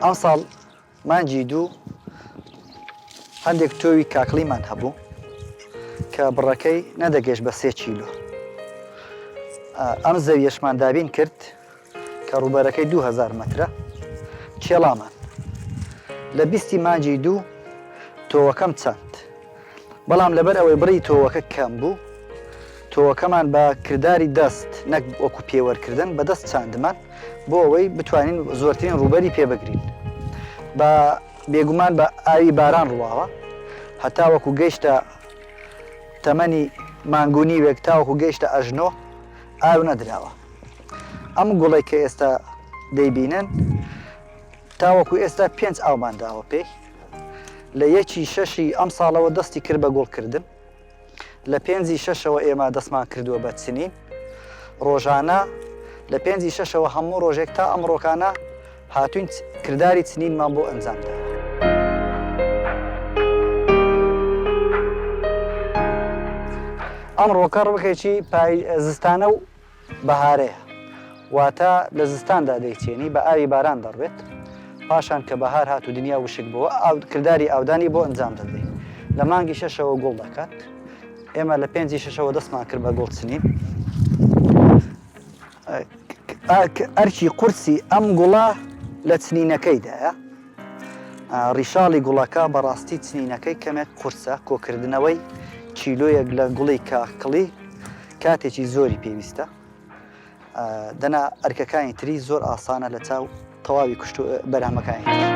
ئەم ساڵ مانجی دوو هەندێک تۆوی کاکڵیمان هەبوو کە بڕەکەی نەدەگەشت بە 3 کیلۆ. ئەم زەویەشمان دابین کرد کە ڕووبەرەکەی 2000 مەترە چێڵامان. لە 20 مانجی دوو تۆوەکەم چەند، بەڵام لەبەر ئەوەی بڕی تۆوەکە کەم بوو، تۆوەکەمان بە کردداری دەست نەک وەکو پێوەرکردن بە دەست چاندمان بۆ ئەوەی بتوانین زۆرترین ڕووبەری پێبگرین. بە بێگومان بە ئاوی باران ڕواوە هەتا وەکو گەیشتە تەمەنی مانگونی وێک تاوەکو گەیشتە ئەژنۆ ئاو نەدراوە. ئەم گوڵی کە ئێستا دەیبینن تاوەکو ئێستا 5 ئاومان داوە پێی. لە 1/6 ئەم ساڵەوە دەستی کرد بە گوڵکردن، لە 5/6 ئێمە دەستمان کردووە بە چنین ڕۆژانە، لە 5/6 هەموو ڕۆژێک تا ئەمڕۆکانە هاتوین کردداری چنینمان بۆ ئەنجامدا. ئەم ڕۆکە ڕووکێکی زستانە و بەهارەیە، واتە لە زستاندا دەیچێنی بە ئاوی باران دەڕوێت، پاشان کە بەهار هات و دنیا وشک بووە کردداری ئاودانی بۆ ئەنجام دەدەین. لە مانگی 6ەوە گوڵ دەکات. ئێمە لە 5/6 دەستمان کرد بە گوڵ چنین. ئەرکی قورسی ئەم گوڵە لە چنینەکەیدایە. ڕیشاڵی گوڵەکە بەڕاستی چنینەکەی کەمێک قورسە. کۆکردنەوەی چیلۆیەک لە گوڵی کاکڵی کاتێکی زۆری پێویستە. دەنا ئەرکەکانی تری زۆر ئاسانە لە چاو تەواوی کوشت و بەرهەمەکانی تر.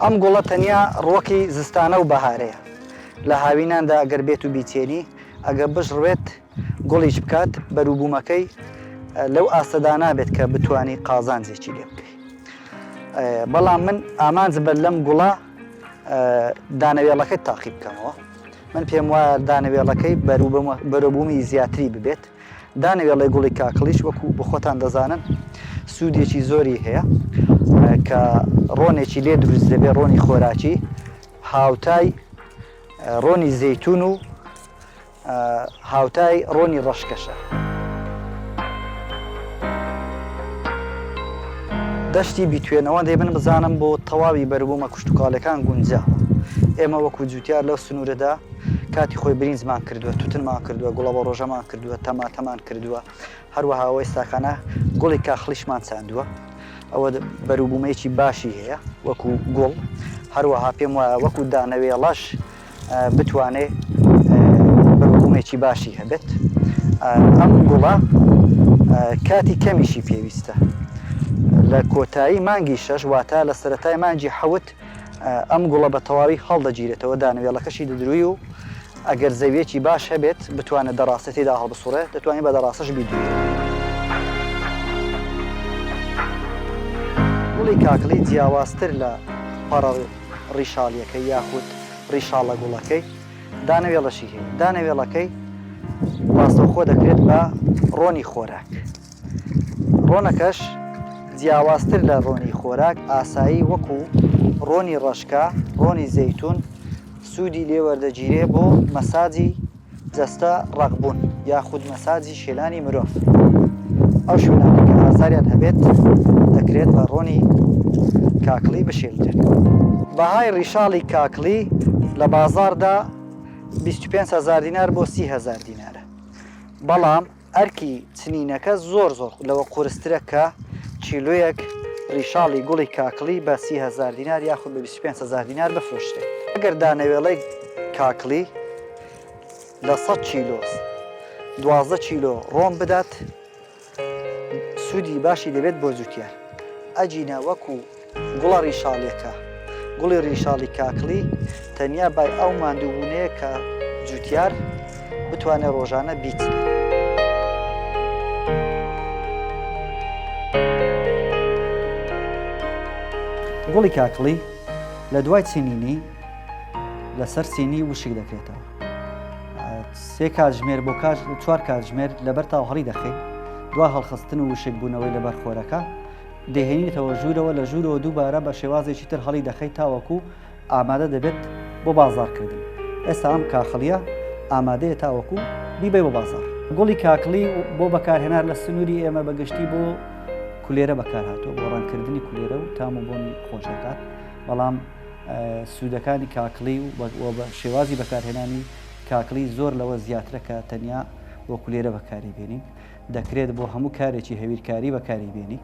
ئەم گوڵە تەنیا ڕۆکی زستانە و بەهارەیە. لە هاویناندا ئەگەر بێت و بیچێنی ئەگەر بژڕوێت گوڵیش بکات بەرووبوومەکەی لەو ئاستەدا نابێت کە بتوانی قازانجێکی لێ بکەیت. بەڵام من ئامانج بە لەم گوڵە دانەوێڵەکەی تاقی بکەمەوە. من پێم وایە دانەوێڵەکەی بەرووبوومی زیاتری ببێت. دانەوێڵی گوڵی کاکڵیش وەکو بخۆتان دەزانن سوودێکی زۆری هەیە کە ڕۆنێکی لێ دروست دەبێت، ڕۆنی خۆراکی هاوتای ڕۆنی زەیتون و هاوتای ڕۆنی ڕەشکەشە. دەشتی بیتوێنەوە دەی من بزانم بۆ تەواوی بەرووبوومە کوشتتوکاڵەکان گونجاوە. ئێمە وەکو جوتیار لەو سنوورەدا کاتی خۆی برینزمان کردووە، تووتنمان کردووە، گوڵە بە ڕۆژەمان کردووە، تەماتەمان کردووە، هەروەها ئەوەی ساکانە گوڵی کاخڵیشمان چاندووە. ئەوە بەرووبوومەیەکی باشی هەیە وەکو گوڵ. هەروەها پێم وایە وەکو دانەوێڵەش بتوانێت بەرووبوومێکی باشی هەبێت. ئەم گوڵە کاتی کەمیشی پێویستە. لە کۆتایی مانگی 6 واتە لە سەرەتای مانگی 7 ئەم گوڵە بە تەواوی هەڵدەگیرێتەوە، دانەوێڵەکەشی دەدروی و ئەگەر زەویەکی باش هەبێت بتوانێت دەڕاستەتیدا هەڵبسوڕێت، دەتوانێت بە دەڕاستەش بیدوێت. گوڵی کاکڵی جیاوازتر لە پەڕە ڕیشاڵیەکەی یاخود ڕیشاڵە گوڵەکەی دانەوێڵەشی هەیە. دانەوێڵەکەی ڕاستەوخۆ دەکرێت بە ڕۆنی خۆراک. ڕۆنەکەش جیاوازتر لە ڕۆنی خۆراک، ئاسایی وەکو ڕۆنی ڕەشکە، ڕۆنی زەیتون سوودی لێوەردەگیرێ بۆ مەساجی جەستە ڕەقبوون یاخود مەساجی شێلانی مرۆڤ. ئەو شوێنانە کە ئازاریان هەبێت دەکرێت بە ڕۆنی کاکڵی بشێلدرێت. بەهای ڕیشاڵی کاکڵی لە بازاردا 25,000 دینار بۆ 30,000 دینارە. بەڵام ئەرکی چنینەکە زۆر لەوە قورسترە کە چیلۆیەک ڕیشاڵی گوڵی کاکڵی بە 30,000 دینار یاخود بە 25,000 دینار بفرۆشرێت. ئەگەر دانەوێڵەی کاکڵی لە 100 کیلۆ 12 کیلۆ ڕۆم بدات سوودی باشی دەبێت بۆ جوتیار. ئەجینە وەکو گوڵە ڕیشاڵیەکە گوڵی ڕیشاڵی کاکڵی تەنیا بای ئەو ماندووبوونەیە کە جوتیار بتوانێت ڕۆژانە بیچێت. گوڵی کاکڵی لە دوای چینینی لەسەر چینی وشک دەکرێتەوە. 3 کاتژمێر بۆ 4 کاتژمێر لەبەر تاو هەڵی دەخەین. دوا هەڵخستن و وشک بوونەوەی لەبەر خۆرەکە دەهێنیتەوە ژوورەوە، لە ژوورەوە دووبارە بە شێوازێکی تر هەڵی دەخەیت تاوەکو ئامادە دەبێت بۆ بازارکردن. ئێستا ئەم کاخڵیە ئامادەیە تاوەکو بیبێ بۆ بازار. گوڵی کاکڵی بۆ بەکارهێنار لە سنووری ئێمە بەگشتی بۆ کولێرە بەکارهاتوە بۆ ڕەنکردنی کولێرە و تام و بۆنی خۆشەکات بەڵام سوودەکانی کاکڵی و بە شێوازی بەکارهێنانی کاکڵی زۆر لەوە زیاترە کە تەنیا بۆ کولێرە بەکاری بێنین دەکرێت بۆ هەموو کارێکی هەویرکاری بەکاری بێنی